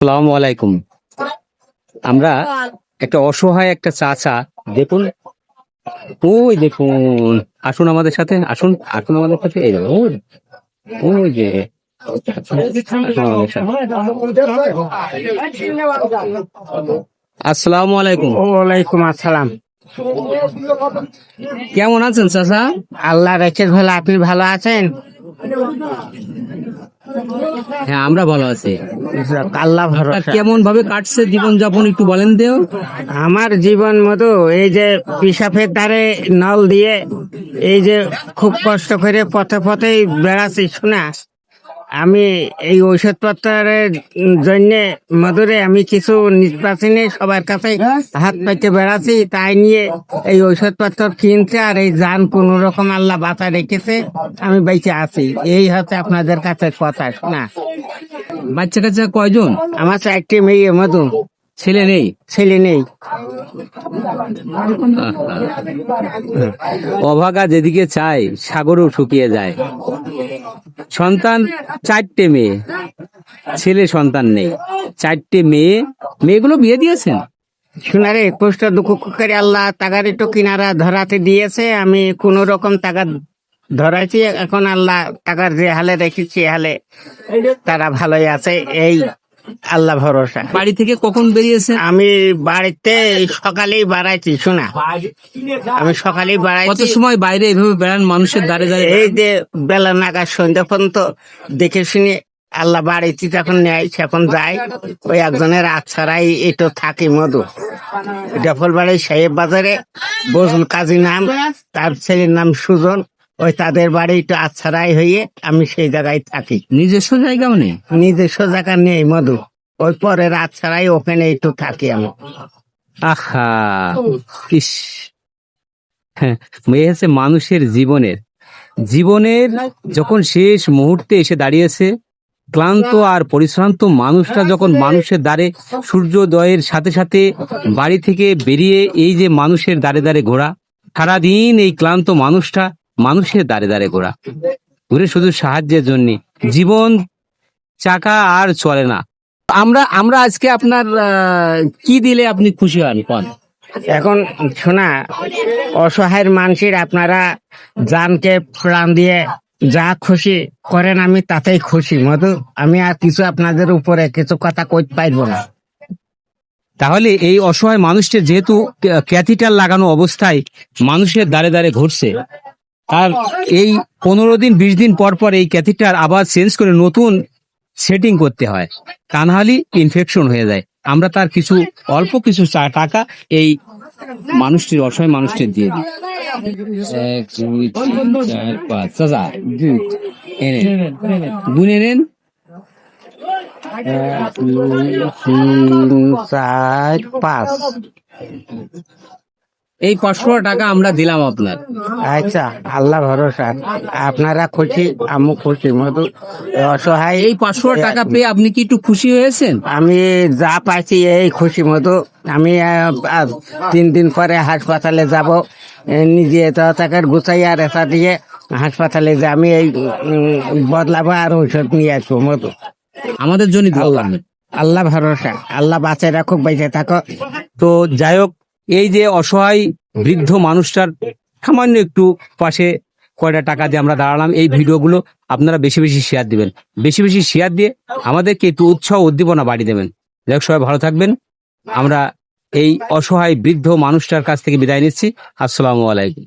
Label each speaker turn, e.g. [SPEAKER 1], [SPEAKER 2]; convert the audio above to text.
[SPEAKER 1] আসসালামু আলাইকুম। আমরা একটা অসহায় একটা চাচা, দেখুন, ওই দেখুন, আসুন আমাদের সাথে, আসুন আসুন আমাদের সাথে, এই দেখুন, ওই ওই যে আসুন আমাদের সাথে। আসসালামু আলাইকুম।
[SPEAKER 2] ওয়ালাইকুম আসসালাম।
[SPEAKER 1] কেমন আছেন চাচা?
[SPEAKER 2] আল্লাহ রেখে ভালো, আপনি ভালো আছেন?
[SPEAKER 1] হ্যাঁ, আমরা ভালো আছি।
[SPEAKER 2] আল্লাহ
[SPEAKER 1] আপনার
[SPEAKER 2] ভরসা।
[SPEAKER 1] কেমন ভাবে কাটছে জীবন যাপন একটু বলেন দেও।
[SPEAKER 2] আমার জীবন মতো এই যে পিসাফের ধারে নল দিয়ে এই যে খুব কষ্ট করে পথে পথেই বেড়াচ্ছি শোনা। আমি এই ঔষধপত্রের জন্য মধুরে আমি কিছু নিষ্পাসিনী সবার কাছে হাত পাইতে বেড়াচ্ছি, তাই নিয়ে এই ঔষধপত্র কিনছে আর এই যান কোন রকম আল্লাহ বাঁচা রেখেছে, আমি বেঁচে আছি। এই হচ্ছে আপনাদের কাছে কথা শোনা।
[SPEAKER 1] বাচ্চা কাচ্চা কয়জন?
[SPEAKER 2] আমার তো একটি মেয়ে মধু,
[SPEAKER 1] ছেলে নেই?
[SPEAKER 2] ছেলে নেই।
[SPEAKER 1] অভাগা যেদিকে চায় সাগরও শুকিয়ে যায়। সন্তান চারটে মেয়ে, ছেলে সন্তান নেই। চারটে মেয়ে, মেয়েগুলো বিয়ে দিয়েছেন?
[SPEAKER 2] শোনারে কষ্ট দুঃখ করে আল্লাহ টাকার একটু কিনারা ধরাতে দিয়েছে, আমি কোন রকম টাকা ধরাইছি। এখন আল্লাহ টাকার যে হালে রেখেছি হালে তারা ভালোই আছে, এই আল্লাহ ভরসা।
[SPEAKER 1] বাড়ি থেকে কখন বেরিয়েছেন?
[SPEAKER 2] আমি বাড়িতে সকালেই বাড়াইছি শোনা, আমি সকালেই
[SPEAKER 1] কত
[SPEAKER 2] বাড়াইছি।
[SPEAKER 1] সময় বাইরে এভাবে বেড়ান মানুষের দ্বারে দ্বারে?
[SPEAKER 2] এই যে বেলা নাগাদ সন্ধ্যা পর্যন্ত দেখে শুনে আল্লাহ বাড়িতে যখন নেয় সেখন যায়। ওই একজনের আচ্ছারাই এটো থাকি মধু, ডফল বাড়ি সাহেব বাজারে, বজল কাজী নাম, তার ছেলের নাম সুজন। ওই তাদের বাড়ি একটু আচ্ছারাই হয়ে আমি সেই জায়গায় থাকি।
[SPEAKER 1] নিজস্ব জায়গাও নেই?
[SPEAKER 2] নিজস্ব জায়গা নেই মধু, ওই পরের আচ্ছারাই ওখানে একটু থাকি আমি।
[SPEAKER 1] আহা, ইস, হ্যাঁ, এই হচ্ছে মানুষের জীবনের যখন শেষ মুহূর্তে এসে দাঁড়িয়েছে, ক্লান্ত আর পরিশ্রান্ত মানুষটা যখন মানুষের দ্বারে সূর্যোদয়ের সাথে সাথে বাড়ি থেকে বেরিয়ে এই যে মানুষের দ্বারে দ্বারে ঘোরা, সারাদিন এই ক্লান্ত মানুষটা মানুষের দ্বারে দ্বারে ঘুরে শুধু সাহায্যের জন্য। জীবন চাকা আর চলে না। আমরা আমরা আজকে আপনার কি দিলে আপনি খুশি হন কোন?
[SPEAKER 2] এখন শোনা, অসহায়ের মানুষের আপনারা জানকে প্রাণ দিয়ে যা খুশি করেন আমি তাতেই খুশি মধু। আমি আর কিছু আপনাদের উপরে কিছু কথা কইতে পারবো না।
[SPEAKER 1] তাহলে এই অসহায় মানুষটির যেহেতু ক্যাথিটার লাগানো অবস্থায় মানুষের দ্বারে দ্বারে ঘুরছে, আর এই 15 দিন 20 দিন পর পর এই ক্যাথিটার আবার চেঞ্জ করে নতুন সেটিং করতে হয়, তা নাহলে ইনফেকশন হয়ে যায়। আমরা তার কিছু অল্প কিছু টাকা এই মানুষটির, অসহায় মানুষটির দিয়ে দিই। 1 2 3 4 5 চাচা, গুনে নেন।
[SPEAKER 2] 1 2 3 4 5।
[SPEAKER 1] এই 500 টাকা আমরা দিলাম আপনার।
[SPEAKER 2] আচ্ছা, আল্লাহ ভরসা, আপনারা খুশি আমি খুশি মধু। অসহায়
[SPEAKER 1] এই 500 টাকা পেয়ে আপনি কি একটু খুশি হয়েছেন?
[SPEAKER 2] আমি যা পাইছি এই খুশি মধু। আমি 3 দিন পরে হাসপাতালে যাব, নিজে টাকার গুছাই আর এটা দিয়ে হাসপাতালে যে আমি এই বদলাবো আর ঔষধ নিয়ে আসবো মধু।
[SPEAKER 1] আমাদের জন্য
[SPEAKER 2] আল্লাহ আল্লাহ ভরসা, আল্লাহ বাঁচায় রাখুক, বেঁচে থাকো।
[SPEAKER 1] তো যাই হোক, এই যে অসহায় বৃদ্ধ মানুষটার সামান্য একটু পাশে কয়টা টাকা দিয়ে আমরা দাঁড়ালাম। এই ভিডিওগুলো আপনারা বেশি বেশি শেয়ার দিবেন, বেশি বেশি শেয়ার দিয়ে আমাদেরকে একটু উৎসাহ উদ্দীপনা বাড়িয়ে দেবেন। যাই হোক, সবাই ভালো থাকবেন। আমরা এই অসহায় বৃদ্ধ মানুষটার কাছ থেকে বিদায় নিচ্ছি। আসসালামু আলাইকুম।